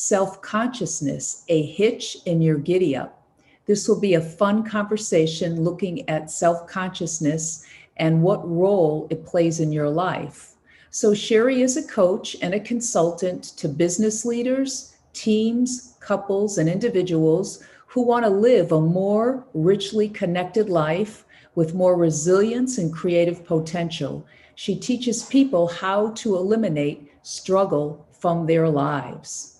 Self-Consciousness, a Hitch in Your Giddy Up. This will be a fun conversation looking at self-consciousness and what role it plays in your life. So Cherie is a coach and a consultant to business leaders, teams, couples, and individuals who want to live a more richly connected life with more resilience and creative potential. She teaches people how to eliminate struggle from their lives.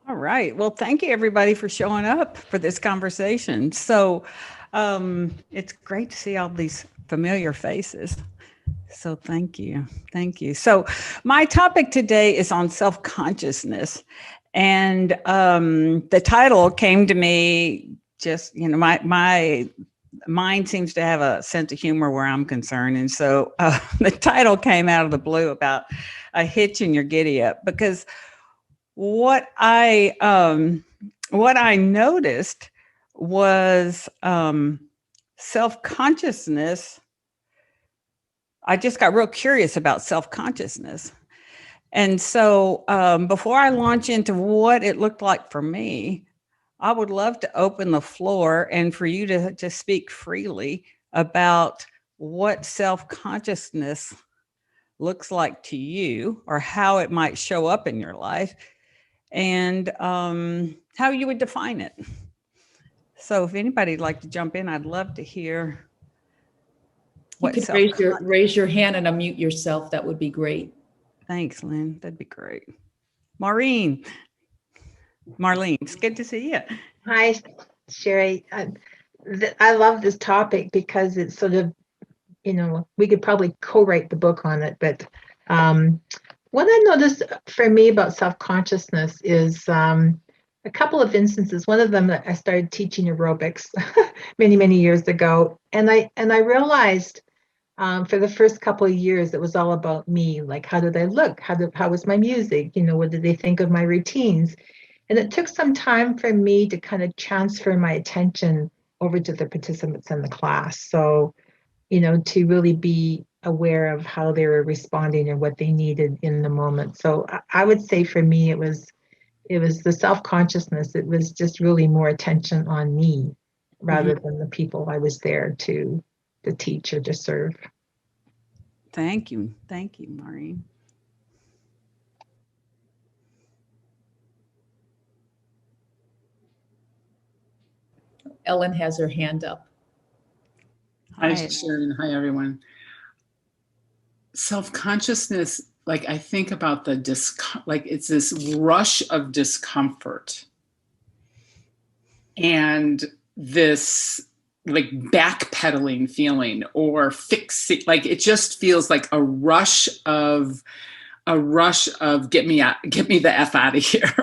All right. Well, thank you everybody for showing up for this conversation. So it's great to see all these familiar faces. So thank you. Thank you. So my topic today is on self-consciousness. And the title came to me just, my mind seems to have a sense of humor where I'm concerned. And so the title came out of the blue about a hitch in your giddy up, because what I noticed was self-consciousness. I just got real curious about self-consciousness. And so before I launch into what it looked like for me, I would love to open the floor and for you to speak freely about what self-consciousness looks like to you, or how it might show up in your life, and how you would define it. So if anybody'd like to jump in, I'd love to hear. You could raise your hand and unmute yourself. That would be great. Thanks, Lynn. That'd be great. Marlene, it's good to see you. Hi, Cherie. I love this topic because it's sort of, we could probably co-write the book on it. But what I noticed for me about self-consciousness is a couple of instances. One of them, that I started teaching aerobics many, many years ago. And I realized for the first couple of years, it was all about me. Like, how did I look? How was my music? What did they think of my routines? And it took some time for me to kind of transfer my attention over to the participants in the class. So, to really be aware of how they were responding and what they needed in the moment. So I would say for me, it was the self-consciousness. It was just really more attention on me rather than the people I was there to teach or to serve. Thank you, Maureen. Ellen has her hand up. Hi, Cherie. Hi, everyone. Self-consciousness, like I think about it's this rush of discomfort and this like backpedaling feeling or fixing, like it just feels like a rush of get me the F out of here.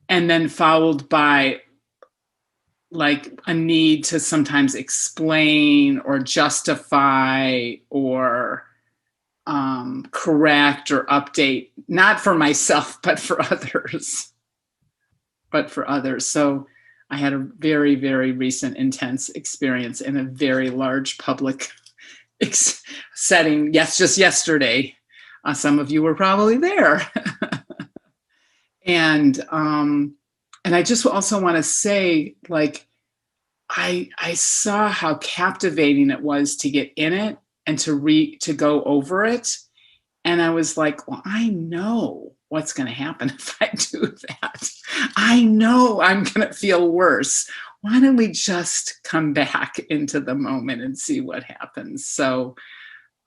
And then followed by like a need to sometimes explain or justify or correct or update, not for myself, but for others. So I had a very, very recent intense experience in a very large public setting. Yes, just yesterday. Some of you were probably there. And I just also want to say, like, I saw how captivating it was to get in it and to go over it. And I was like, well, I know what's going to happen if I do that. I know I'm going to feel worse. Why don't we just come back into the moment and see what happens? So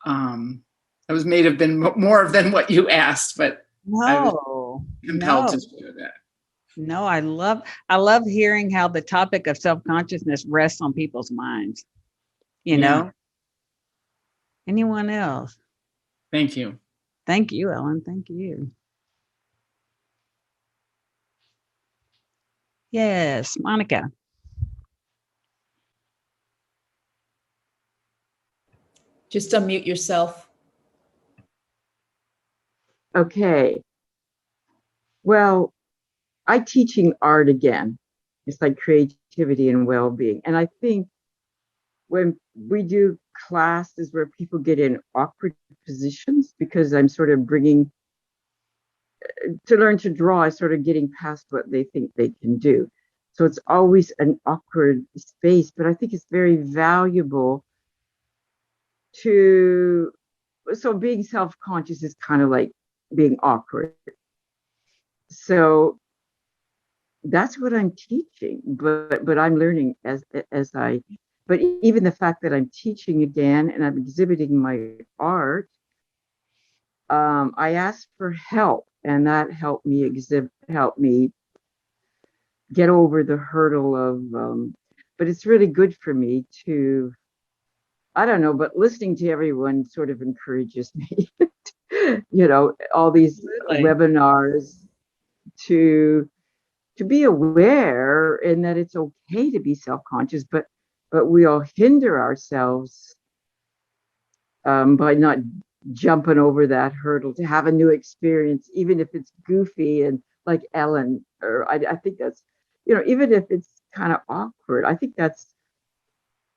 it may have been more than what you asked, but I was compelled to do that. No, I love hearing how the topic of self-consciousness rests on people's minds. Anyone else? Thank you. Thank you, Ellen. Thank you. Yes, Monica. Just unmute yourself. Okay. Well, I'm teaching art again. It's like creativity and well-being. And I think when we do classes where people get in awkward positions because I'm sort of bringing to learn to draw is sort of getting past what they think they can do. So it's always an awkward space, but I think it's very valuable to, so being self-conscious is kind of like being awkward. So that's what I'm teaching, but I'm learning as I, but even the fact that I'm teaching again and I'm exhibiting my art, I asked for help, and that helped me get over the hurdle of, but it's really good for me to, I don't know, but listening to everyone sort of encourages me, all these webinars to be aware and that it's okay to be self-conscious, but we all hinder ourselves by not jumping over that hurdle to have a new experience, even if it's goofy and like Ellen, or I think that's, even if it's kind of awkward, I think that's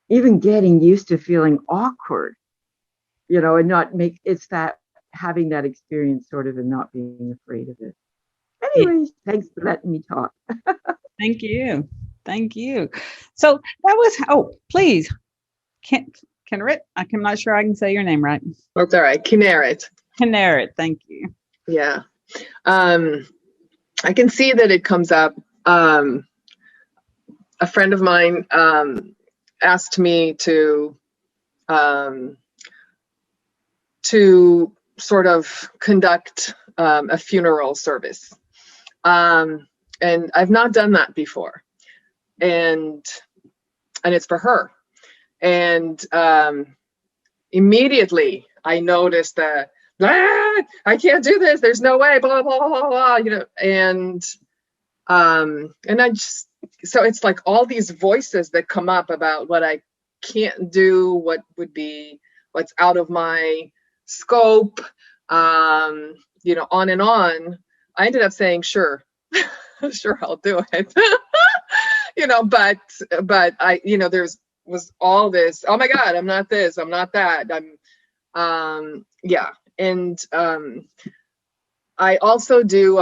even getting used to feeling awkward, and not make, it's that having that experience sort of and not being afraid of it. Anyways, thanks for letting me talk. Thank you. Thank you. So that was, please, Kenrit, I'm not sure I can say your name right. That's all right. Kinneret. Kenrit, thank you. Yeah. I can see that it comes up. A friend of mine asked me to sort of conduct a funeral service. And I've not done that before. And it's for her. And immediately I noticed that, I can't do this. There's no way, blah, blah, blah, blah, and I just, so it's like all these voices that come up about what I can't do, what's out of my scope, on and on. I ended up saying, sure, sure, I'll do it. But I, was all this, oh my God, I'm not this, I'm not that. Yeah. And I also do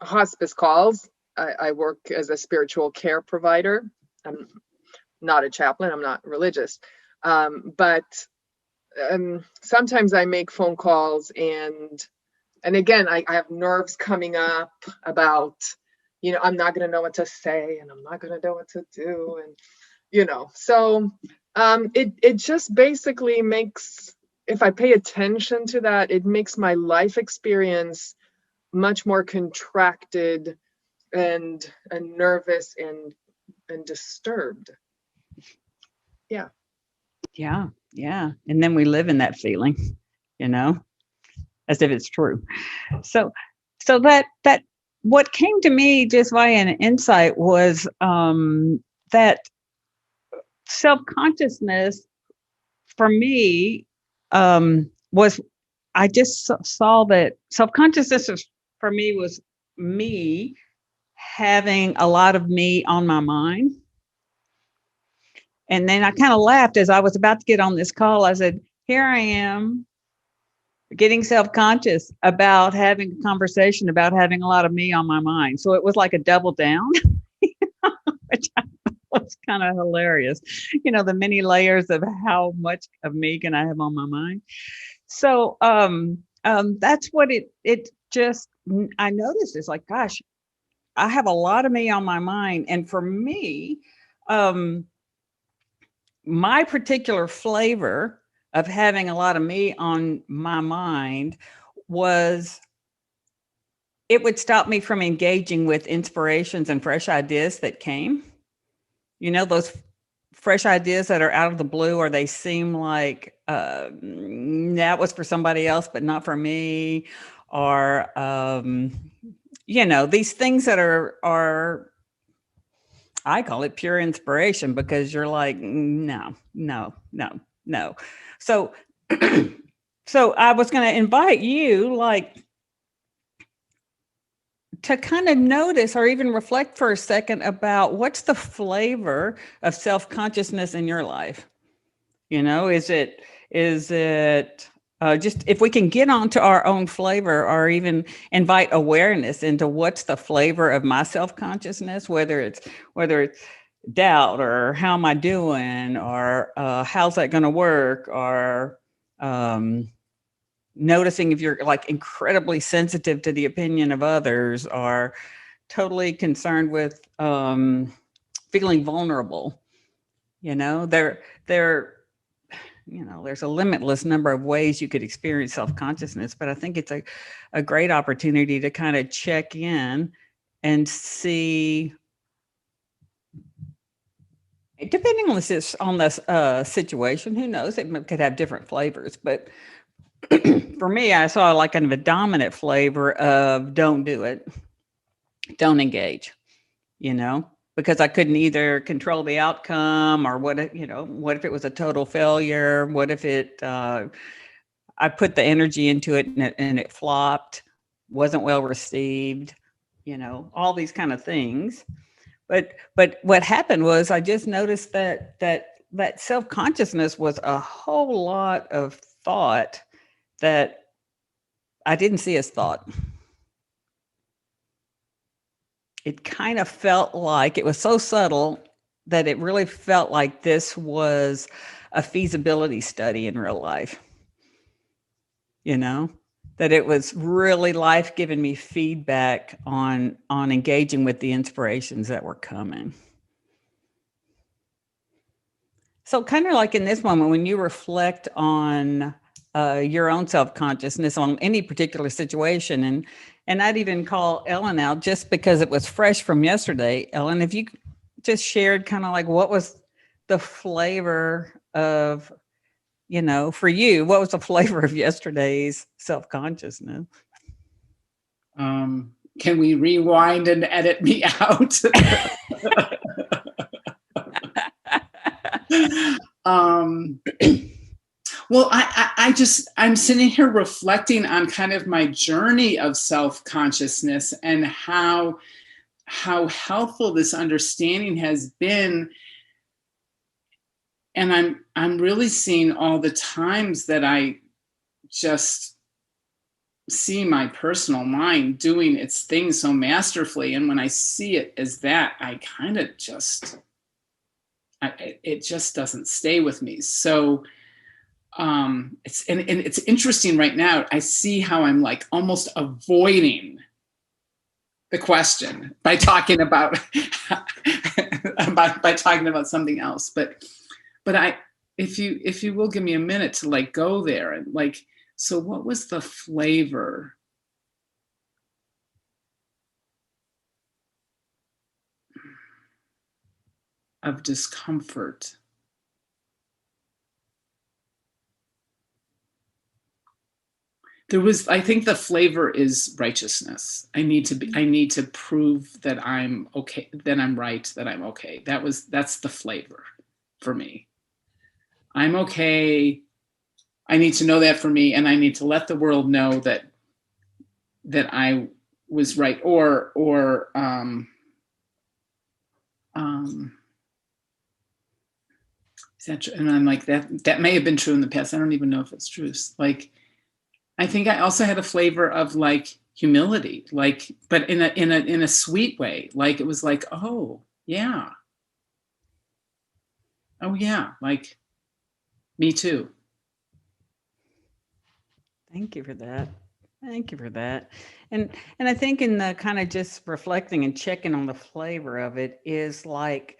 hospice calls. I work as a spiritual care provider. I'm not a chaplain, I'm not religious. But sometimes I make phone calls and again, I have nerves coming up about, I'm not going to know what to say and I'm not going to know what to do. And, so it just basically makes, if I pay attention to that, it makes my life experience much more contracted and nervous and disturbed. Yeah. Yeah. Yeah. And then we live in that feeling, as if it's true. So that what came to me just via an insight was that self-consciousness for me was, I just saw that self-consciousness for me was me having a lot of me on my mind. And then I kind of laughed as I was about to get on this call. I said, here I am getting self-conscious about having a conversation about having a lot of me on my mind. So it was like a double down, which I thought was kind of hilarious. The many layers of how much of me can I have on my mind. So that's what it just, I noticed. It's like, gosh, I have a lot of me on my mind. And for me, my particular flavor of having a lot of me on my mind was, it would stop me from engaging with inspirations and fresh ideas that came. Those fresh ideas that are out of the blue, or they seem like that was for somebody else, but not for me. Or, these things that are, I call it pure inspiration, because you're like, no. So, so I was going to invite you, to kind of notice or even reflect for a second about what's the flavor of self-consciousness in your life. Is it just if we can get onto our own flavor, or even invite awareness into what's the flavor of my self-consciousness, whether it's doubt, or how am I doing, or how's that going to work, or noticing if you're like incredibly sensitive to the opinion of others, or totally concerned with feeling vulnerable. There's a limitless number of ways you could experience self-consciousness, but I think it's a great opportunity to kind of check in and see, depending on the situation, who knows, it could have different flavors, but for me, I saw like kind of a dominant flavor of don't do it, don't engage, because I couldn't either control the outcome, or what if it was a total failure? What if I put the energy into it and it flopped, wasn't well received, all these kind of things. But what happened was I just noticed that self-consciousness was a whole lot of thought that I didn't see as thought. It kind of felt like it was so subtle that it really felt like this was a feasibility study in real life. That it was really life giving me feedback on engaging with the inspirations that were coming. So kind of like in this moment, when you reflect on your own self-consciousness on any particular situation, and I'd even call Ellen out just because it was fresh from yesterday. Ellen, if you just shared kind of like what was the flavor of, for you, what was the flavor of yesterday's self-consciousness? Can we rewind and edit me out? Well, I'm sitting here reflecting on kind of my journey of self-consciousness and how helpful this understanding has been. And I'm really seeing all the times that I just see my personal mind doing its thing so masterfully. And when I see it as that, I kind of it just doesn't stay with me. So it's interesting right now. I see how I'm like almost avoiding the question by talking about by talking about something else. But if you will give me a minute to like go there and like, so what was the flavor of discomfort? I think the flavor is righteousness. I need to prove that I'm okay, that I'm right, that I'm okay. That's the flavor for me. I'm okay. I need to know that for me, and I need to let the world know that I was right, or is that true? And I'm like, that may have been true in the past. I don't even know if it's true. Like, I think I also had a flavor of like humility, like, but in a sweet way. Like it was like, oh yeah, like me too. Thank you for that. Thank you for that. And I think in the kind of just reflecting and checking on the flavor of it is like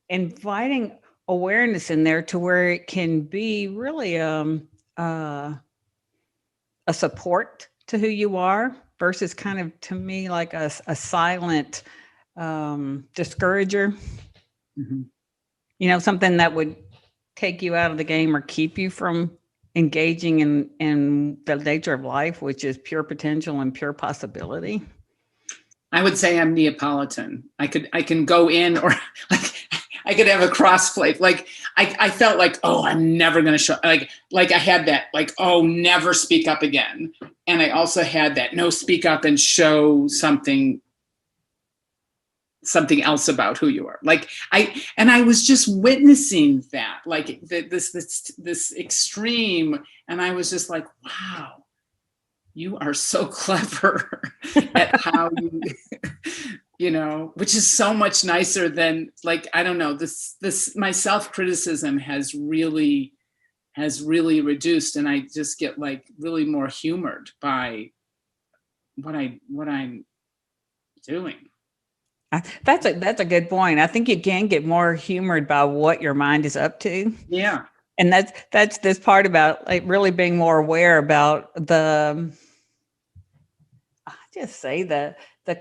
inviting awareness in there to where it can be really a support to who you are versus kind of, to me, like a silent discourager. Mm-hmm. Something that would take you out of the game or keep you from engaging in the nature of life, which is pure potential and pure possibility. I would say I'm Neapolitan. I can go in, or like I could have a crossplay. Like I felt like, oh, I'm never going to show, like I had that, like, oh, never speak up again. and I also had that no, speak up and show something else about who you are. Like I was just witnessing that, like this extreme, and I was just like, wow, you are so clever at how you, you know, which is so much nicer than, like, I don't know, this my self-criticism has really reduced, and I just get like really more humored by what I'm doing. That's a good point. I think you can get more humored by what your mind is up to. Yeah. And that's this part about like really being more aware about the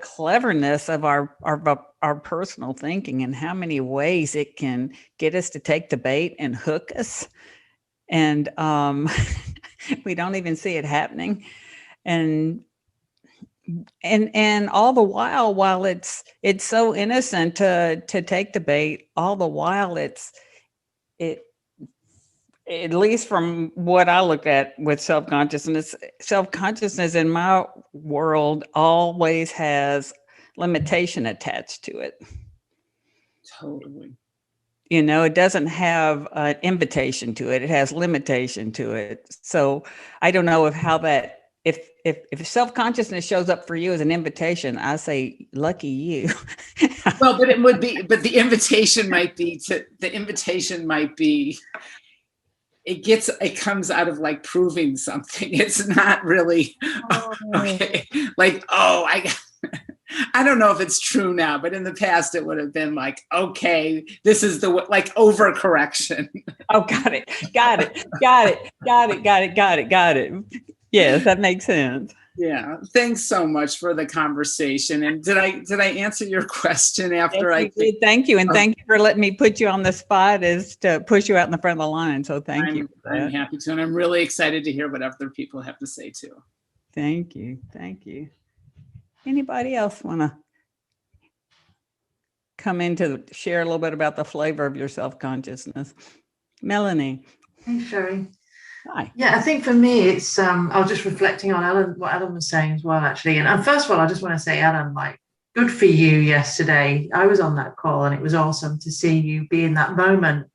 cleverness of our personal thinking, and how many ways it can get us to take the bait and hook us. And we don't even see it happening. And all the while it's so innocent to take the bait, all the while it, at least from what I look at with self-consciousness in my world always has limitation attached to it. Totally. You know, it doesn't have an invitation to it. It has limitation to it. So I don't know if self-consciousness shows up for you as an invitation, I say, lucky you. Well, but the invitation might be it comes out of like proving something. It's not really, okay. Like, oh, I don't know if it's true now, but in the past it would have been like, okay, this is like overcorrection. Oh, got it. Yes, that makes sense. Yeah. Thanks so much for the conversation. And did I answer your question after Yes, you did. Thank you. And thank you for letting me put you on the spot, is to push you out in the front of the line. So thank you. I'm happy to. And I'm really excited to hear what other people have to say too. Thank you. Anybody else want to come in to share a little bit about the flavor of your self-consciousness? Melanie. Hey, Cherie. Hi. Yeah, I think for me, it's I was just reflecting on what Alan was saying as well, actually. And first of all, I just want to say, Alan, like, good for you yesterday. I was on that call, and it was awesome to see you be in that moment.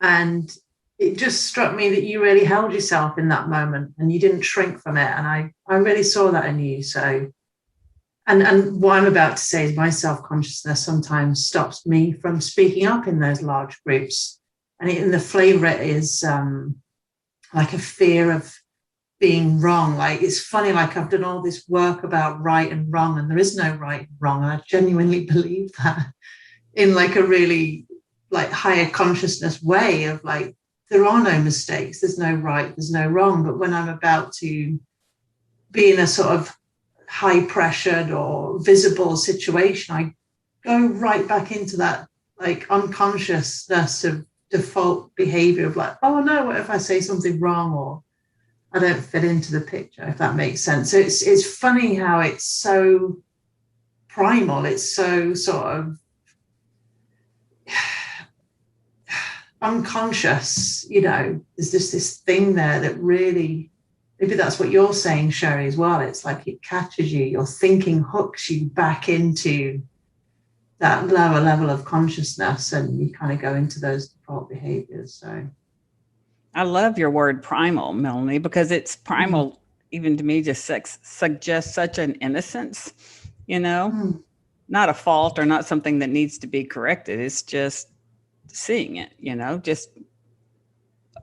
And it just struck me that you really held yourself in that moment, and you didn't shrink from it. And I really saw that in you. So, and what I'm about to say is my self-consciousness sometimes stops me from speaking up in those large groups. And the flavor is like a fear of being wrong. Like, it's funny, like I've done all this work about right and wrong, and there is no right and wrong. And I genuinely believe that in like a really like higher consciousness way of like, there are no mistakes, there's no right, there's no wrong. But when I'm about to be in a sort of high pressured or visible situation, I go right back into that like unconsciousness of default behavior of like, oh no, what if I say something wrong, or I don't fit into the picture, if that makes sense. So it's funny how it's so primal, it's so sort of unconscious, you know. There's just this thing there that really, maybe that's what you're saying, Cherie, as well. It's like it catches you, your thinking hooks you back into that lower level of consciousness, and you kind of go into those default behaviors. So I love your word primal, Melanie, because it's primal, even to me, just suggests such an innocence, you know, not a fault or not something that needs to be corrected. It's just seeing it, you know, just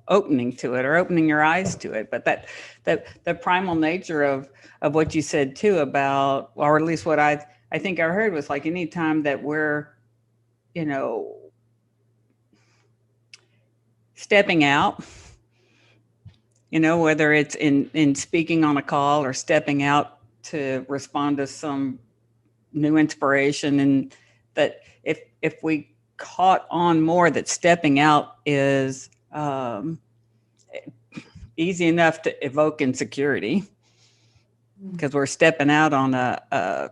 opening to it or opening your eyes to it. But that the primal nature of what you said too about, or at least what I think I heard was like, anytime that we're, you know, stepping out, you know, whether it's in speaking on a call or stepping out to respond to some new inspiration, and that if we caught on more that stepping out is easy enough to evoke insecurity, because we're stepping out on a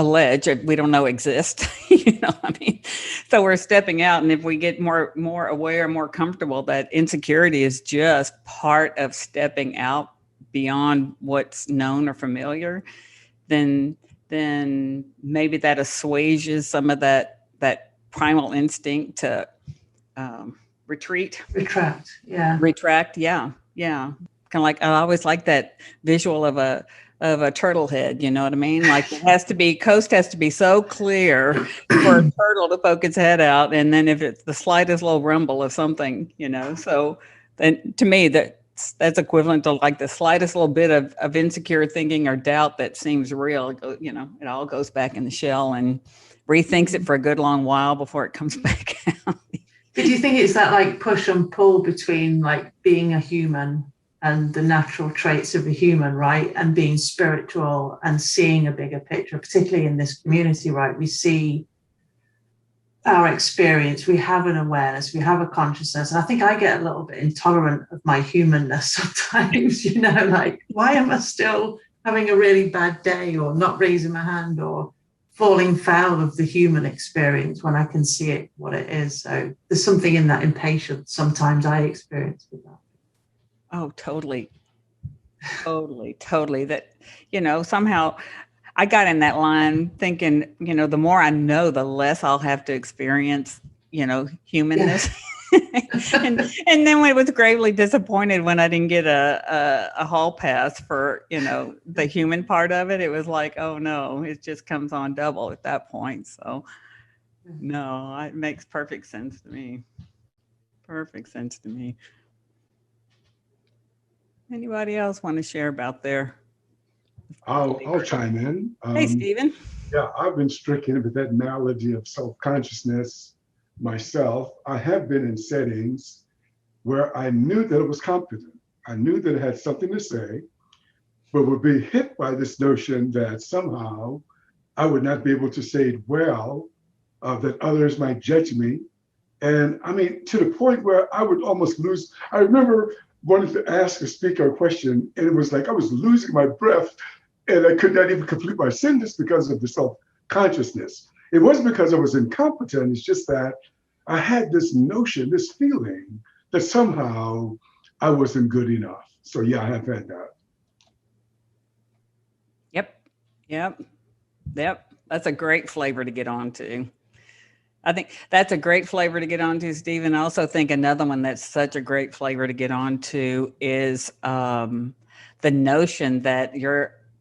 allege that we don't know exist. You know, I mean, so we're stepping out, and if we get more aware, more comfortable that insecurity is just part of stepping out beyond what's known or familiar, then maybe that assuages some of that primal instinct to retreat, Retract. Yeah. retract. Yeah, kind of like, I always like that visual of a turtle head, you know what I mean? Like, coast has to be so clear for a turtle to poke its head out. And then if it's the slightest little rumble of something, you know, so then to me that's equivalent to like the slightest little bit of insecure thinking or doubt that seems real, you know, it all goes back in the shell and rethinks it for a good long while before it comes back out. But do you think it's that like push and pull between like being a human and the natural traits of a human, right? And being spiritual and seeing a bigger picture, particularly in this community, right? We see our experience, we have an awareness, we have a consciousness. And I think I get a little bit intolerant of my humanness sometimes, you know, like, why am I still having a really bad day or not raising my hand or falling foul of the human experience when I can see it, what it is? So there's something in that impatience sometimes I experience with that. Oh, totally. That, you know, somehow I got in that line thinking, you know, the more I know, the less I'll have to experience, you know, humanness. Yeah. and then I was gravely disappointed when I didn't get a hall pass for, you know, the human part of it. It was like, oh no, it just comes on double at that point. So no, it makes perfect sense to me. Anybody else want to share about their? I'll chime in. Hey, Stephen. Yeah, I've been stricken with that malady of self-consciousness myself. I have been in settings where I knew that it was competent. I knew that it had something to say, but would be hit by this notion that somehow I would not be able to say it well, that others might judge me. And I mean, to the point where I would almost lose. I remember wanted to ask a speaker a question, and it was like I was losing my breath, and I could not even complete my sentence because of the self-consciousness. It wasn't because I was incompetent, it's just that I had this notion, this feeling that somehow I wasn't good enough. So yeah, I have had that. Yep. That's a great flavor to get on to. I think that's a great flavor to get onto, Stephen. I also think another one that's such a great flavor to get onto is the notion that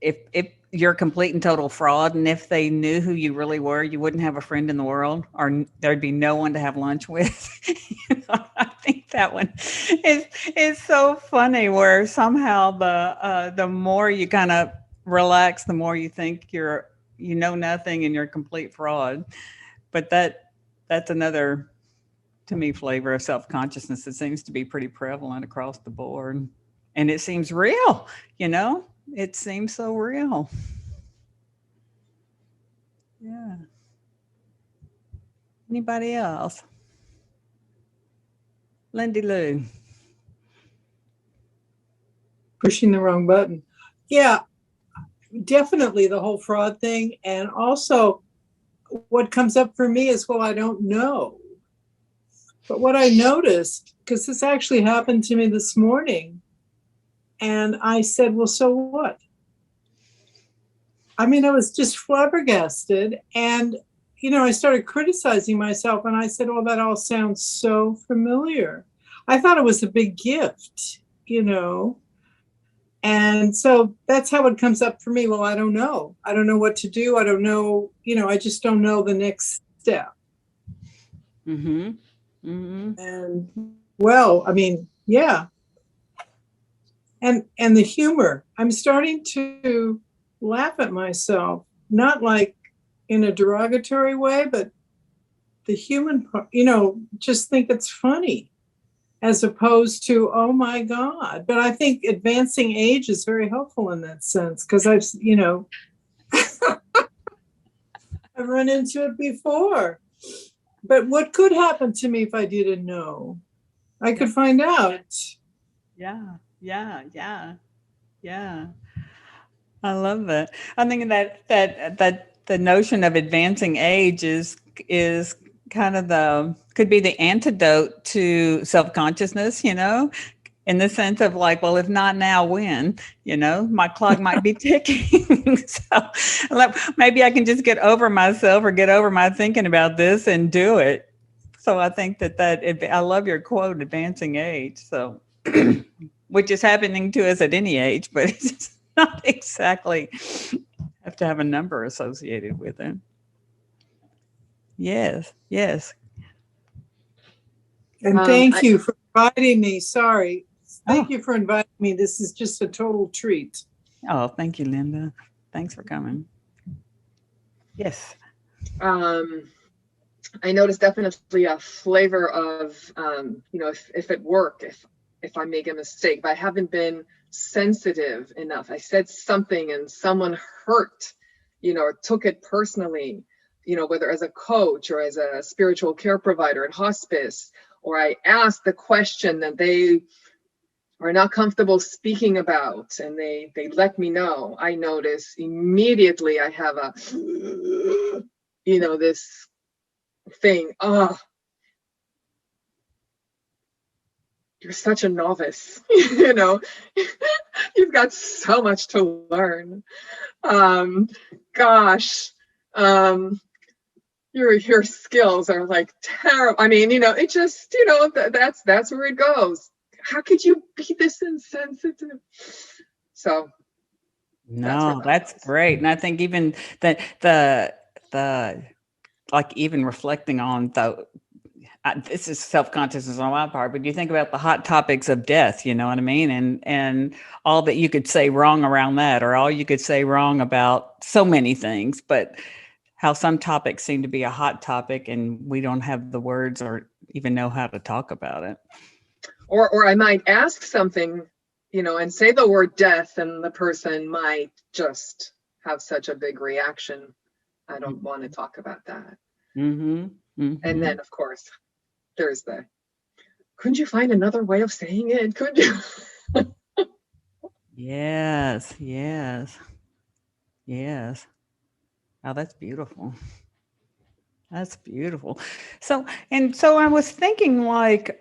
if you're a complete and total fraud, and if they knew who you really were, you wouldn't have a friend in the world, or there'd be no one to have lunch with. You know, I think that one is so funny. Where somehow the more you kind of relax, the more you think you know nothing and you're a complete fraud. But that's another, to me, flavor of self-consciousness that seems to be pretty prevalent across the board. And it seems real, you know? It seems so real. Yeah. Anybody else? Lindy Lou. Pushing the wrong button. Yeah, definitely the whole fraud thing. And also, what comes up for me is, well, I don't know. But what I noticed, because this actually happened to me this morning, and I said, well, so what? I mean, I was just flabbergasted. And, you know, I started criticizing myself, and I said, well, that all sounds so familiar. I thought it was a big gift, you know. And so that's how it comes up for me. Well, I don't know. I don't know what to do. I don't know, you know, I just don't know the next step. Mm-hmm. Mm-hmm. And well, I mean, yeah. And the humor, I'm starting to laugh at myself, not like in a derogatory way, but the human part, you know, just think it's funny. As opposed to, oh my God. But I think advancing age is very helpful in that sense, because I've, you know, I've run into it before. But what could happen to me if I didn't know? I could find out. Yeah. I love that. I'm thinking that the notion of advancing age is kind of could be the antidote to self-consciousness, you know, in the sense of like, well, if not now, when? You know, my clock might be ticking. So maybe I can just get over myself or get over my thinking about this and do it. So I think I love your quote, advancing age. So, which is happening to us at any age, but it's not exactly have to have a number associated with it. Yes, yes. And thank you for inviting me. Sorry. Thank you for inviting me. This is just a total treat. Oh, thank you, Linda. Thanks for coming. Yes. I noticed definitely a flavor of, you know, if at work, if I make a mistake, but I haven't been sensitive enough. I said something and someone hurt, you know, or took it personally, you know, whether as a coach or as a spiritual care provider in hospice, or I asked the question that they are not comfortable speaking about and they let me know. I notice immediately I have a, you know, this thing, you're such a novice, you know, you've got so much to learn. Gosh, your skills are like terrible. I mean, you know, it just, you know, that's where it goes. How could you be this insensitive? So no, that's great. And I think even that the like even reflecting on this is self-consciousness on my part, but you think about the hot topics of death, you know what I mean? And all that you could say wrong around that, or all you could say wrong about so many things, but how some topics seem to be a hot topic and we don't have the words or even know how to talk about it. Or I might ask something, you know, and say the word death and the person might just have such a big reaction. I don't want to talk about that. Mm-hmm. Mm-hmm. And then, of course, there's couldn't you find another way of saying it? Could you? Yes. Oh, that's beautiful. That's beautiful. So I was thinking like,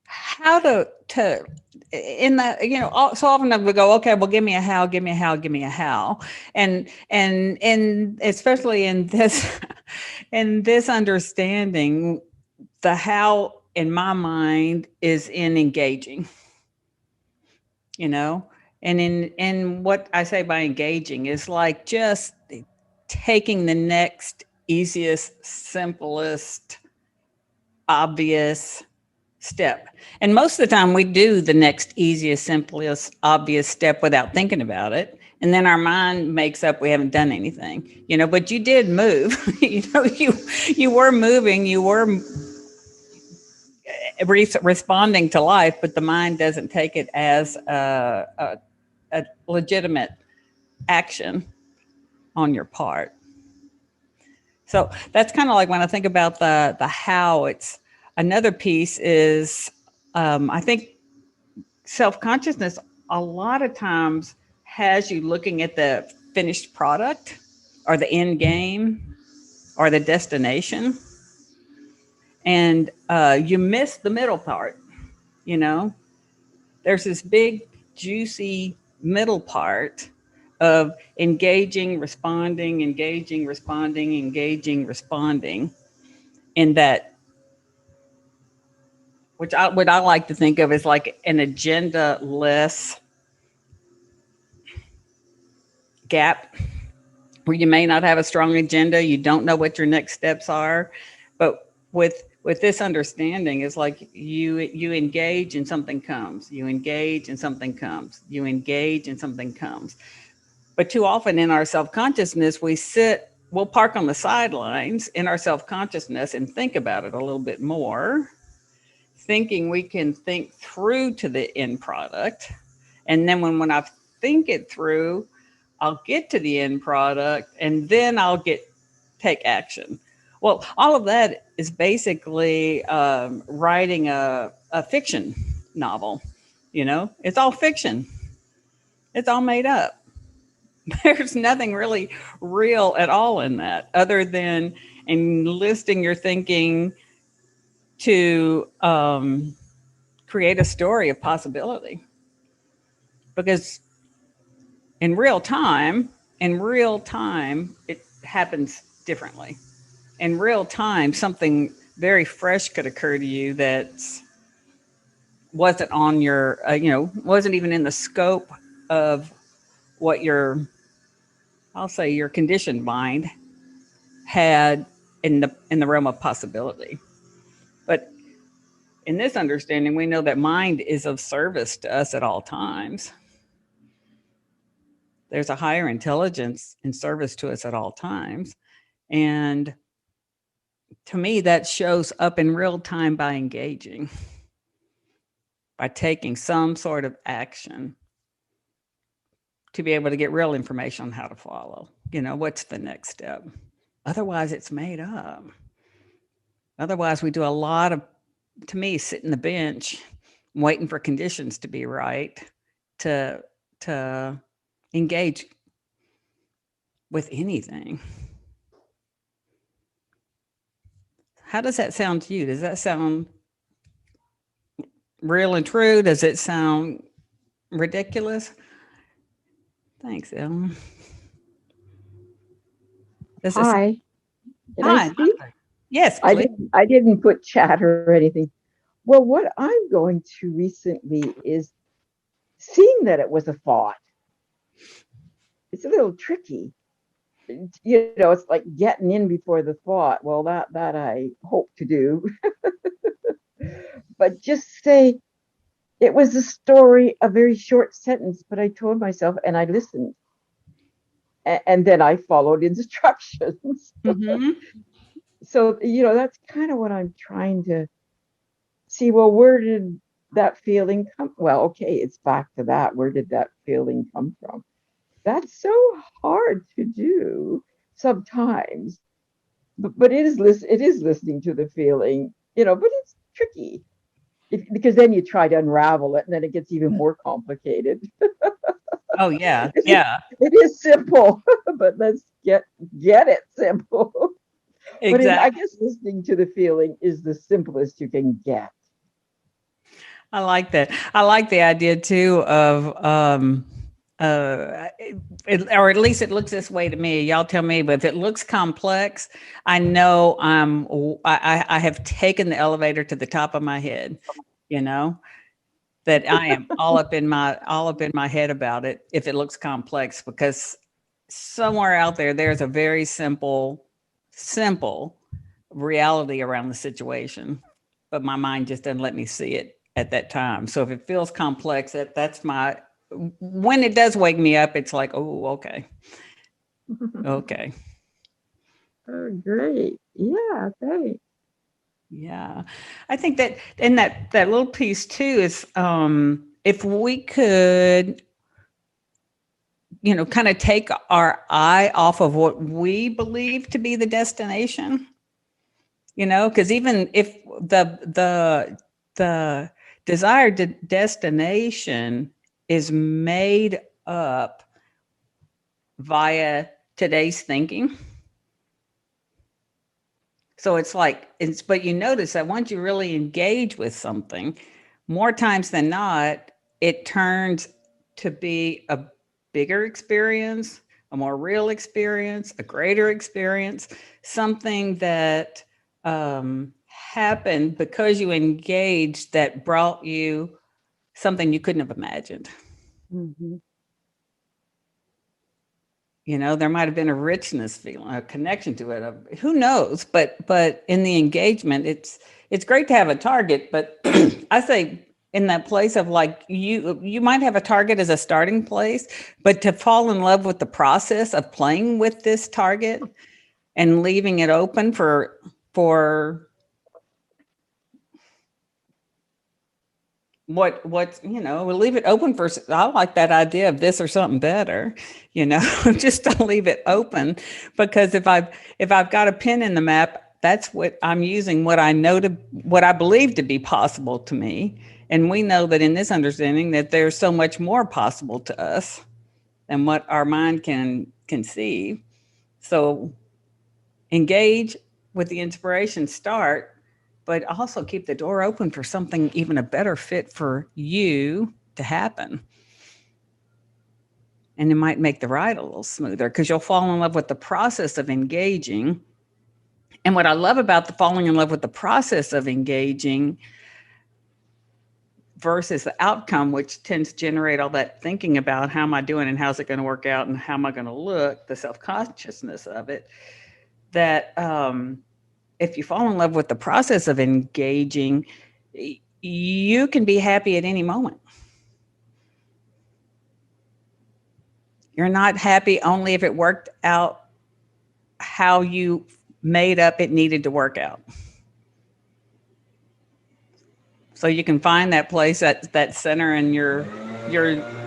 how to in that, you know, so often we go, okay, well, give me a how, and especially in this understanding, the how in my mind is in engaging, you know, and in what I say by engaging is like just taking the next easiest, simplest, obvious step. And most of the time we do the next easiest, simplest, obvious step without thinking about it. And then our mind makes up we haven't done anything, you know, but you did move. You know, you were moving, you were responding to life, but the mind doesn't take it as a legitimate action on your part. So that's kind of like when I think about the how, it's another piece is, I think self-consciousness a lot of times has you looking at the finished product or the end game or the destination. And you miss the middle part, you know, there's this big, juicy middle part of engaging, responding, in that, what I like to think of as like an agenda-less gap, where you may not have a strong agenda, you don't know what your next steps are, but with this understanding is like you engage and something comes, you engage and something comes, you engage and something comes. But too often in our self-consciousness, we'll park on the sidelines in our self-consciousness and think about it a little bit more, thinking we can think through to the end product. And then when I think it through, I'll get to the end product and then I'll take action. Well, all of that is basically writing a fiction novel. You know, it's all fiction. It's all made up. There's nothing really real at all in that, other than enlisting your thinking to create a story of possibility. Because in real time, it happens differently. In real time, something very fresh could occur to you that wasn't on your, wasn't even in the scope of what I'll say your conditioned mind had in the realm of possibility. But in this understanding, we know that mind is of service to us at all times. There's a higher intelligence in service to us at all times. And to me, that shows up in real time by engaging, by taking some sort of action to be able to get real information on how to follow. What's the next step? Otherwise, it's made up. Otherwise, we do a lot of, to me, sitting the bench, waiting for conditions to be right to engage with anything. How does that sound to you? Does that sound real and true? Does it sound ridiculous? Thanks, Ellen. Hi. Can Hi. I speak? Yes, please. I didn't put chat or anything. Well, what I'm going to recently is seeing that it was a thought. It's a little tricky. It's like getting in before the thought. Well, that I hope to do. But just say, it was a story, a very short sentence, but I told myself and I listened. And then I followed instructions. Mm-hmm. So, that's kind of what I'm trying to see. Well, where did that feeling come? Well, okay, it's back to that. Where did that feeling come from? That's so hard to do sometimes. But it is listening to the feeling, but it's tricky. Because then you try to unravel it and then it gets even more complicated. Oh, yeah. Yeah. It is simple, but let's get it simple. Exactly. But I guess listening to the feeling is the simplest you can get. I like that. I like the idea too of, or at least it looks this way to me. Y'all tell me, but if it looks complex, I know I have taken the elevator to the top of my head, that I am all up in my head about it if it looks complex, because somewhere out there's a very simple reality around the situation, but my mind just doesn't let me see it at that time. So if it feels complex, when it does wake me up, it's like, oh, okay. Okay. Oh, great. Yeah, thanks. Yeah. I think that in that little piece too is, if we could, kind of take our eye off of what we believe to be the destination, because even if the desired destination is made up via today's thinking. So but you notice that once you really engage with something, more times than not, it turns to be a bigger experience, a more real experience, a greater experience, something that happened because you engaged that brought you something you couldn't have imagined. Mm-hmm. There might have been a richness feeling, a connection to it. Who knows? But in the engagement, it's great to have a target. But I say in that place of like, you might have a target as a starting place, but to fall in love with the process of playing with this target and leaving it open for we'll leave it open for, I like that idea of this or something better, just to leave it open, because if I've got a pin in the map, that's what I'm using, what I believe to be possible to me. And we know that in this understanding that there's so much more possible to us than what our mind can conceive. So engage with the inspiration, start, but also keep the door open for something even a better fit for you to happen. And it might make the ride a little smoother because you'll fall in love with the process of engaging. And what I love about the falling in love with the process of engaging versus the outcome, which tends to generate all that thinking about how am I doing and how's it going to work out and how am I going to look, the self-consciousness of it, that if you fall in love with the process of engaging, you can be happy at any moment. You're not happy only if it worked out how you made up it needed to work out. So you can find that place, that center in your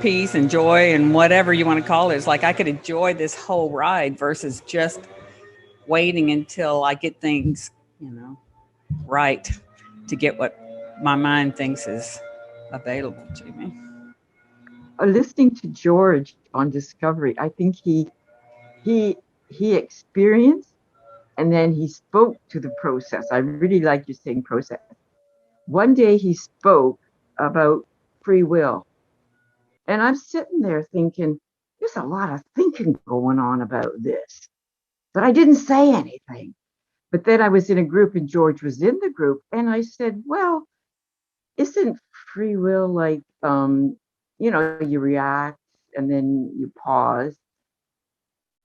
peace and joy and whatever you want to call it. It's like I could enjoy this whole ride versus just waiting until I get things, right to get what my mind thinks is available to me. Listening to George on Discovery, I think he experienced and then he spoke to the process. I really like you saying process. One day he spoke about free will. And I'm sitting there thinking, there's a lot of thinking going on about this. But I didn't say anything. But then I was in a group and George was in the group. And I said, well, isn't free will like, you react and then you pause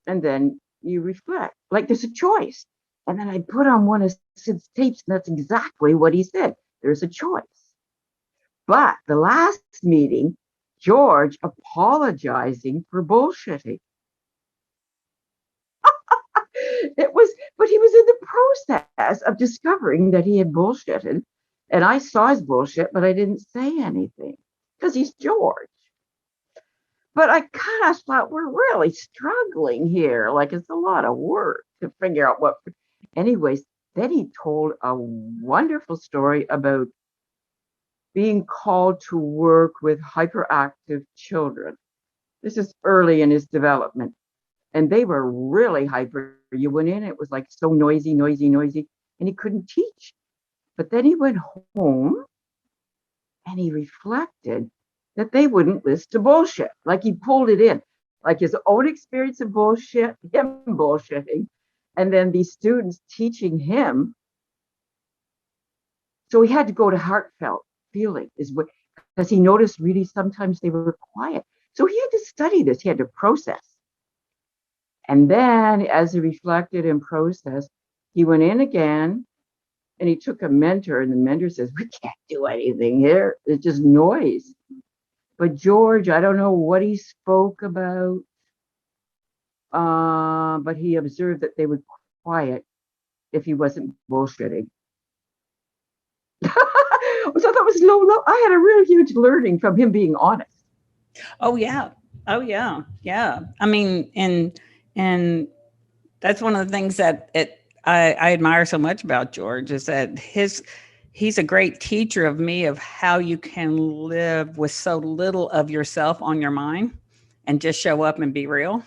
and then you reflect. Like there's a choice. And then I put on one of Sid's tapes, and that's exactly what he said. There's a choice. But the last meeting, George apologizing for bullshitting. But he was in the process of discovering that he had bullshitted. And I saw his bullshit, but I didn't say anything because he's George. But I kind of thought we're really struggling here. Like it's a lot of work to figure out what. Anyways, then he told a wonderful story about being called to work with hyperactive children. This is early in his development. And they were really hyper. You went in, it was like so noisy, and he couldn't teach. But then he went home and he reflected that they wouldn't listen to bullshit. Like he pulled it in, like his own experience of bullshit, him bullshitting, and then these students teaching him. So he had to go to heartfelt feeling, is what, because he noticed really sometimes they were quiet. So he had to study this, he had to process. And then as he reflected and processed, he went in again and he took a mentor, and the mentor says, we can't do anything here. It's just noise. But George, I don't know what he spoke about, but he observed that they would quiet if he wasn't bullshitting. So that was low. I had a real huge learning from him being honest. Oh yeah. Yeah. I mean, and that's one of the things that I admire so much about George is that he's a great teacher of me of how you can live with so little of yourself on your mind and just show up and be real.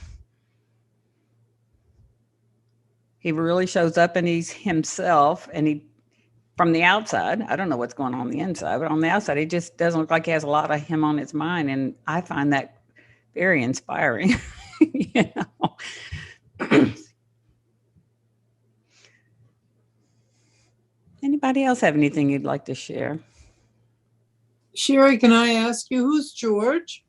He really shows up and he's himself, and he, from the outside, I don't know what's going on the inside, but on the outside, he just doesn't look like he has a lot of him on his mind. And I find that very inspiring. Anybody else have anything you'd like to share? Cherie, can I ask you, who's George?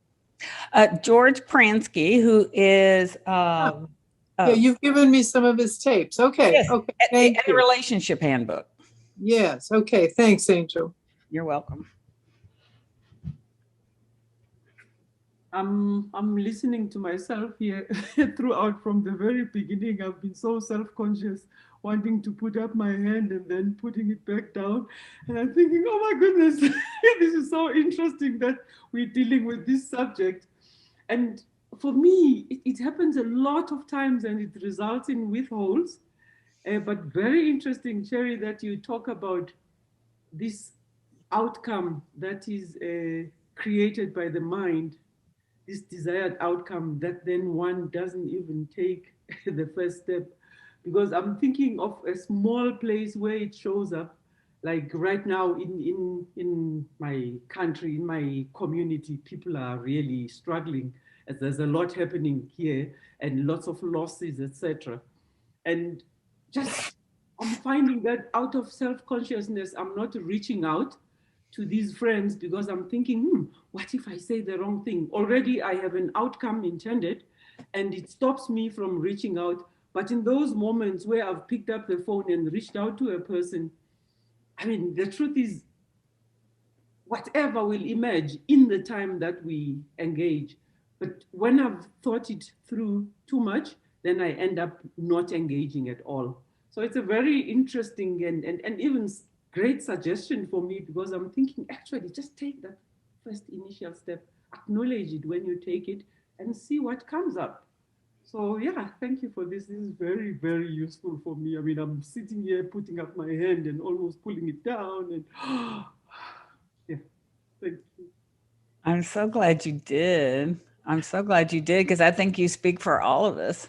George Pransky, who is... yeah, you've given me some of his tapes. Okay, yes, okay, thank you. The Relationship Handbook. Yes, okay, thanks, Angel. You're welcome. I'm listening to myself here throughout from the very beginning. I've been so self-conscious, wanting to put up my hand and then putting it back down. And I'm thinking, oh my goodness, this is so interesting that we're dealing with this subject. And for me, it happens a lot of times and it results in withholds. But very interesting, Cherie, that you talk about this outcome that is created by the mind. this desired outcome, that then one doesn't even take the first step. Because I'm thinking of a small place where it shows up, like right now in my country, in my community, people are really struggling, as there's a lot happening here and lots of losses, etc. And just I'm finding that out of self-consciousness, I'm not reaching out to these friends because I'm thinking, what if I say the wrong thing? Already I have an outcome intended and it stops me from reaching out. But in those moments where I've picked up the phone and reached out to a person, I mean, the truth is, whatever will emerge in the time that we engage. But when I've thought it through too much, then I end up not engaging at all. So it's a very interesting and even great suggestion for me, because I'm thinking, actually, just take that first initial step, acknowledge it when you take it, and see what comes up. So yeah, thank you for this. This is very, very useful for me. I mean, I'm sitting here putting up my hand and almost pulling it down, and yeah, thank you. I'm so glad you did. I'm so glad you did, because I think you speak for all of us,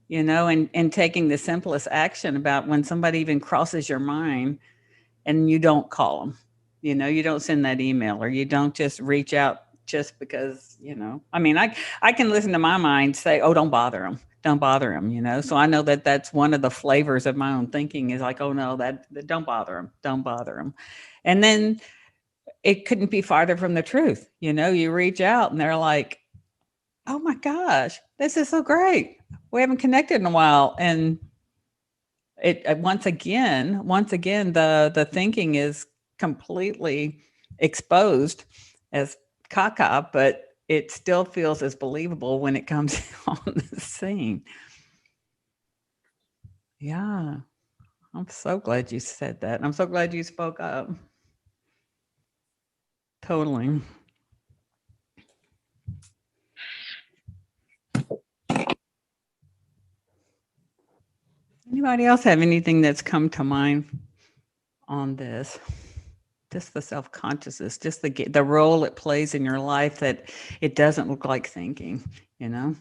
you know, and taking the simplest action about when somebody even crosses your mind and you don't call them, you know, you don't send that email, or you don't just reach out just because, you know, I mean, I can listen to my mind say, oh, don't bother them. Don't bother them, you know? So I know that that's one of the flavors of my own thinking is like, oh no, that don't bother them. Don't bother them. And then it couldn't be farther from the truth. You know, you reach out and they're like, oh my gosh, this is so great. We haven't connected in a while. And it once again, the thinking is completely exposed as caca, but it still feels as believable when it comes on the scene. Yeah, I'm so glad you said that. I'm so glad you spoke up. Totally. Anybody else have anything that's come to mind on this? Just the self-consciousness, just the role it plays in your life, that it doesn't look like thinking, you know?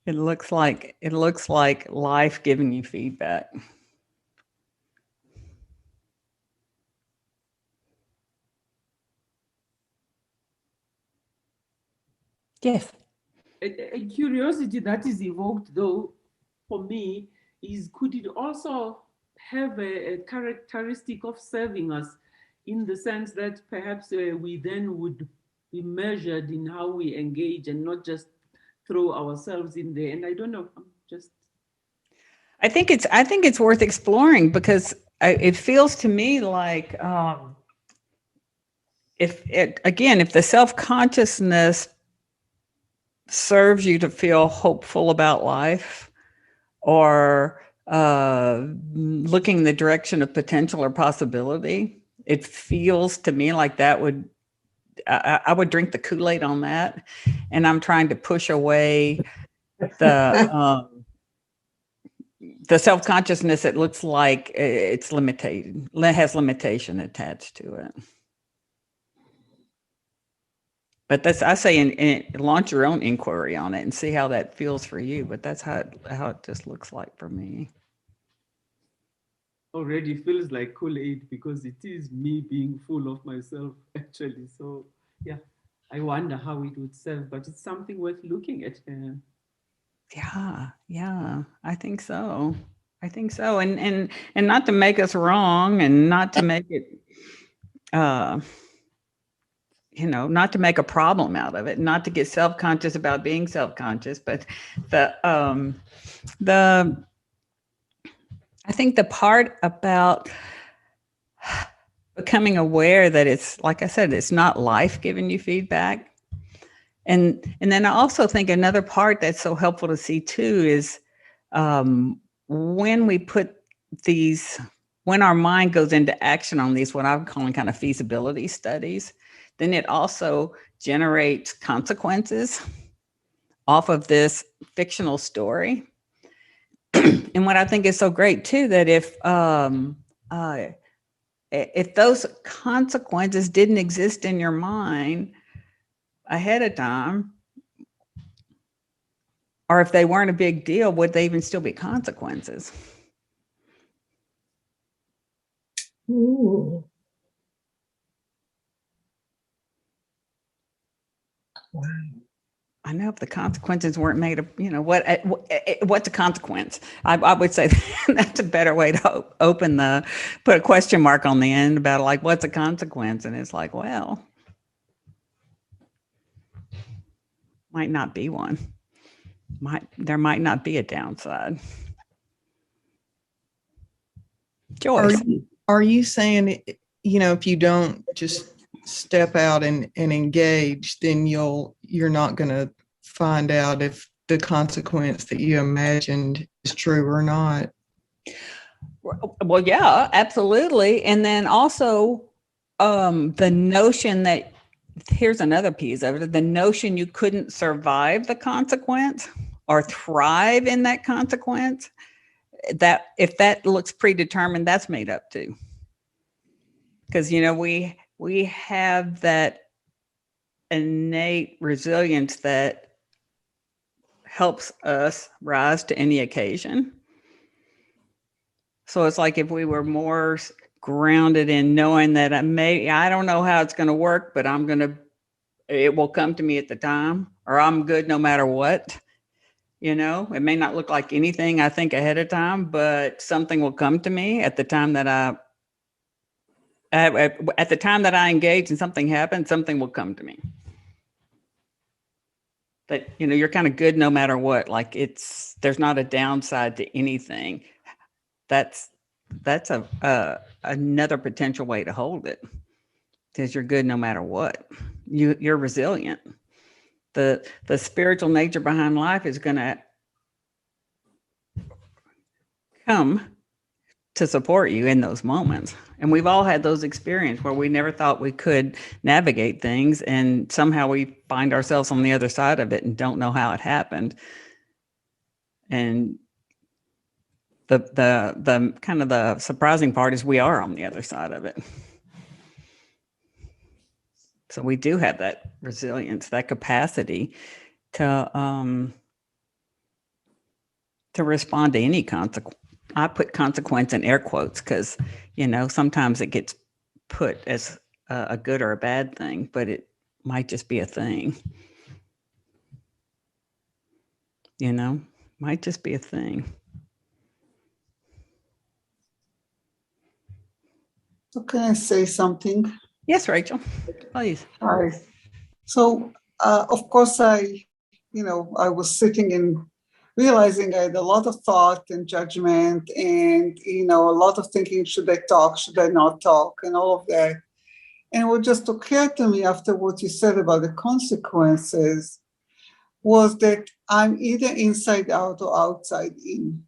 It looks like life giving you feedback. Yes. A curiosity that is evoked, though, for me, is could it also have a characteristic of serving us, in the sense that perhaps we then would be measured in how we engage and not just throw ourselves in there. And I don't know, I'm just. I think it's worth exploring, because it feels to me like if the self-consciousness serves you to feel hopeful about life, or looking in the direction of potential or possibility, it feels to me like that would, I would drink the Kool-Aid on that. And I'm trying to push away the self-consciousness that looks like it's limited, has limitation attached to it. But that's, I say, launch your own inquiry on it and see how that feels for you. But that's how it just looks like for me. Already feels like Kool-Aid, because it is me being full of myself, actually. So yeah, I wonder how it would serve, but it's something worth looking at. Yeah, I think so. And not to make us wrong, and not to make it, not to make a problem out of it, not to get self-conscious about being self-conscious, but I think the part about becoming aware that it's, like I said, it's not life giving you feedback. And then I also think another part that's so helpful to see too is when we put when our mind goes into action on these, what I'm calling kind of feasibility studies, then it also generates consequences off of this fictional story. And what I think is so great too, that if those consequences didn't exist in your mind, ahead of time, or if they weren't a big deal, would they even still be consequences? Ooh. Wow. I know if the consequences weren't made of, what's a consequence? I would say that's a better way to put a question mark on the end about like, what's a consequence? And it's like, well, might not be one. There might not be a downside. Joyce. Are you saying, if you don't just step out and engage, then you're not going to find out if the consequence that you imagined is true or not? Well, yeah, absolutely. And then also the notion that, here's another piece of it, the notion you couldn't survive the consequence or thrive in that consequence, that if that looks predetermined, that's made up too. Because, we have that innate resilience that helps us rise to any occasion. So it's like if we were more grounded in knowing that I don't know how it's going to work, but it will come to me at the time, or I'm good no matter what. It may not look like anything I think ahead of time, but something will come to me at the time that I engage and something happens, something will come to me. That, you're kind of good no matter what. Like there's not a downside to anything. That's another potential way to hold it, because you're good no matter what. You're resilient. The spiritual nature behind life is going to come to support you in those moments. And we've all had those experiences where we never thought we could navigate things, and somehow we find ourselves on the other side of it and don't know how it happened. And the kind of the surprising part is we are on the other side of it. So we do have that resilience, that capacity to respond to any consequence. I put consequence in air quotes because, sometimes it gets put as a good or a bad thing, but it might just be a thing. Might just be a thing. So can I say something? Yes, Rachel, please. Hi. So, of course, I was sitting and realizing I had a lot of thought and judgment and, a lot of thinking, should I talk, should I not talk, and all of that. And what just occurred to me after what you said about the consequences was that I'm either inside out or outside in.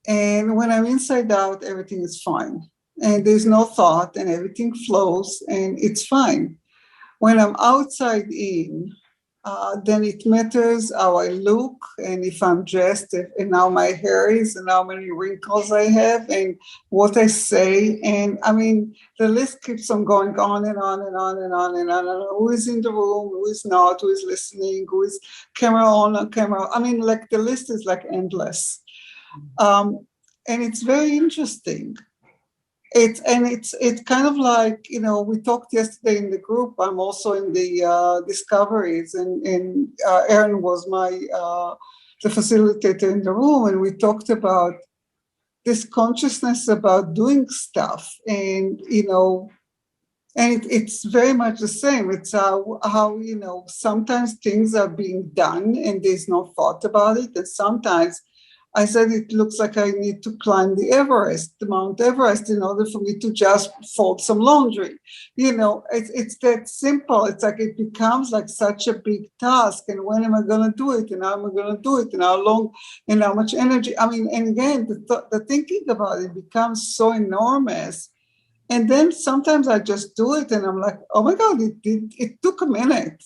And when I'm inside out, everything is fine. And there's no thought and everything flows and it's fine. When I'm outside in, then it matters how I look and if I'm dressed and how my hair is and how many wrinkles I have and what I say. And I mean, the list keeps on going on and on and on and on and on. And who is in the room, who is not, who is listening, who is camera on or camera. I mean, like the list is like endless. And it's very interesting. It's kind of like, we talked yesterday in the group. I'm also in the discoveries, and Erin was the facilitator in the room, and we talked about this consciousness about doing stuff, and it's very much the same. It's how sometimes things are being done and there's no thought about it, and sometimes I said it looks like I need to climb the Mount Everest, in order for me to just fold some laundry. It's that simple. It's like it becomes like such a big task. And when am I going to do it? And how am I going to do it? And how long? And how much energy? I mean, and again, the thinking about it becomes so enormous. And then sometimes I just do it, and I'm like, oh my God, it took a minute.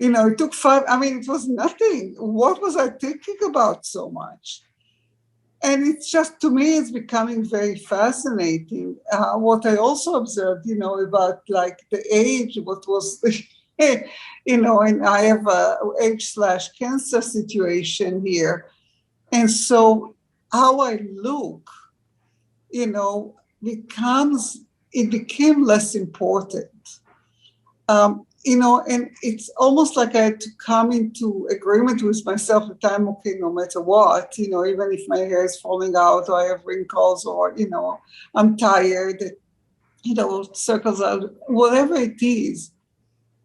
It took 5, it was nothing. What was I thinking about so much? And it's just, to me, it's becoming very fascinating. What I also observed, about like the age, what was And I have a age/cancer situation here. And so how I look, it became less important. And it's almost like I had to come into agreement with myself that I'm okay no matter what, even if my hair is falling out or I have wrinkles or, I'm tired, circles out, whatever it is,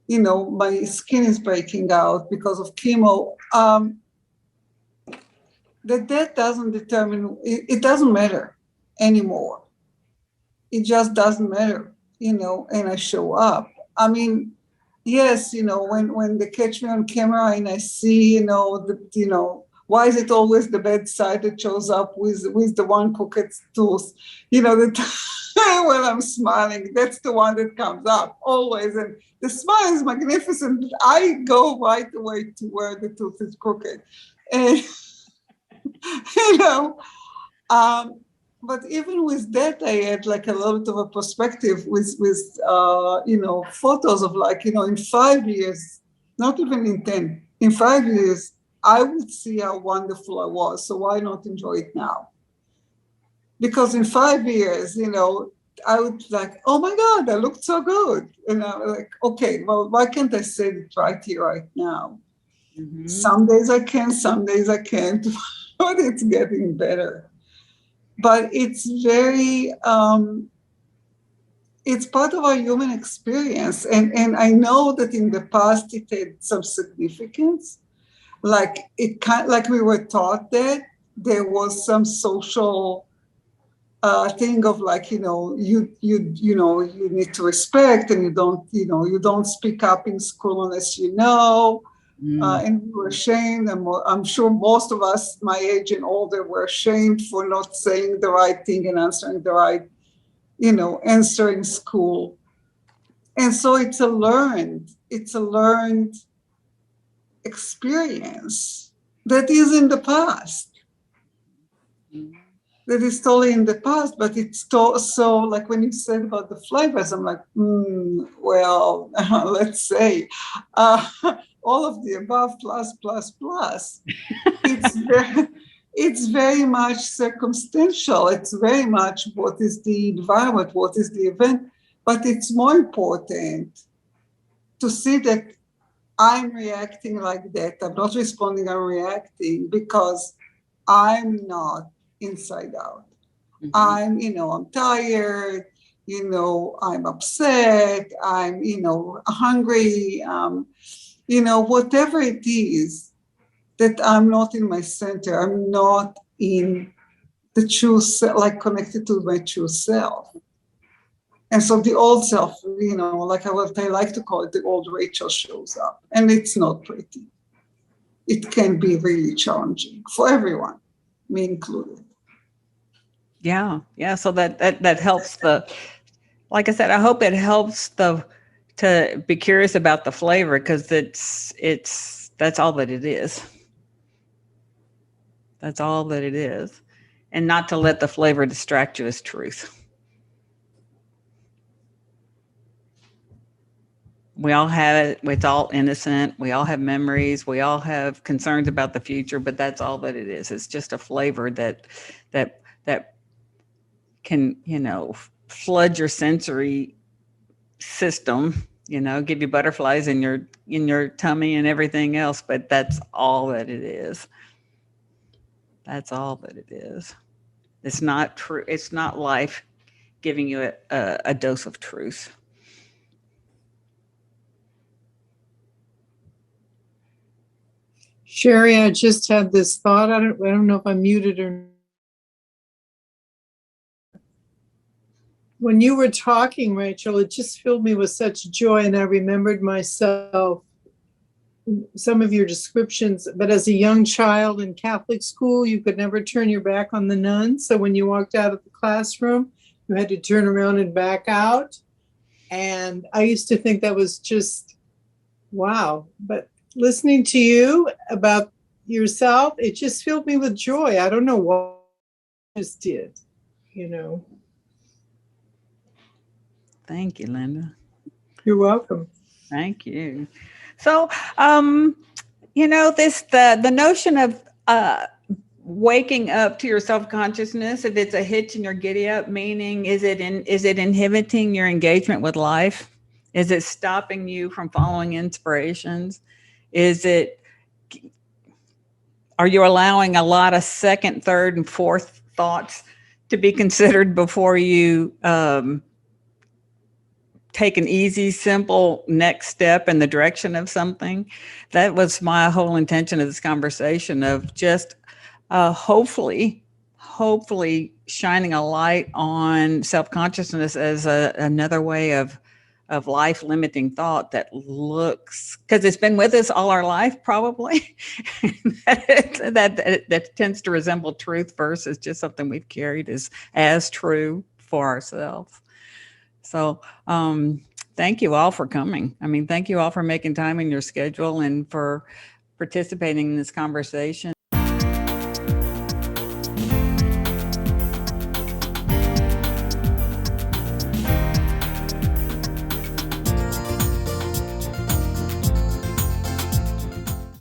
my skin is breaking out because of chemo. That doesn't determine, it doesn't matter anymore. It just doesn't matter, and I show up. I mean, yes, when they catch me on camera and I see, why is it always the bad side that shows up with the one crooked tooth? When I'm smiling, that's the one that comes up always. And the smile is magnificent. I go right away to where the tooth is crooked. And, but even with that, I had like a little bit of a perspective with photos of in 5 years, not even in 10, in 5 years, I would see how wonderful I was. So why not enjoy it now? Because in 5 years, I would like, oh my God, I looked so good. And I'm like, okay, well, why can't I say it right here, right now? Mm-hmm. Some days I can, some days I can't, but it's getting better. But it's very, it's part of our human experience. And I know that in the past it had some significance. Like we were taught that there was some social thing of you need to respect, and you don't speak up in school unless you know. And we were ashamed, and I'm sure most of us, my age and older, were ashamed for not saying the right thing and answering the right, answer in school. And so it's a learned experience that is in the past. That is totally in the past, but it's so like when you said about the flavors, I'm like, well, let's say all of the above plus. It's very much circumstantial. It's very much what is the environment, what is the event, but it's more important to see that I'm reacting like that. I'm not responding, I'm reacting because I'm not inside out. Mm-hmm. I'm tired, I'm upset, I'm, hungry, whatever it is, that I'm not in my center. I'm not in the true self, connected to my true self. And so the old self, like I like to call it, the old Rachel shows up, and it's not pretty. It can be really challenging for everyone, me included. Yeah. So that helps like I said, I hope it helps to be curious about the flavor, because that's all that it is. That's all that it is. And not to let the flavor distract you as truth. We all have it. It's all innocent. We all have memories. We all have concerns about the future, but that's all that it is. It's just a flavor that can, flood your sensory system, give you butterflies in your tummy and everything else, but that's all that it is. That's all that it is. It's not true. It's not life giving you a dose of truth. Cherie, I just had this thought. I don't know if I'm muted or not. When you were talking, Rachel, it just filled me with such joy, and I remembered myself, some of your descriptions, but as a young child in Catholic school, you could never turn your back on the nuns. So when you walked out of the classroom, you had to turn around and back out. And I used to think that was just, wow. But listening to you about yourself, it just filled me with joy. I don't know what I just did, Thank you, Linda. You're welcome. Thank you. So, the notion of waking up to your self-consciousness, if it's a hitch in your giddy up, meaning is it inhibiting your engagement with life? Is it stopping you from following inspirations? Are you allowing a lot of second, third, and fourth thoughts to be considered before you take an easy, simple next step in the direction of something? That was my whole intention of this conversation, of just hopefully shining a light on self-consciousness as another way of life limiting thought that looks, because it's been with us all our life probably, that tends to resemble truth versus just something we've carried as true for ourselves. So thank you all for coming. I mean, thank you all for making time in your schedule and for participating in this conversation.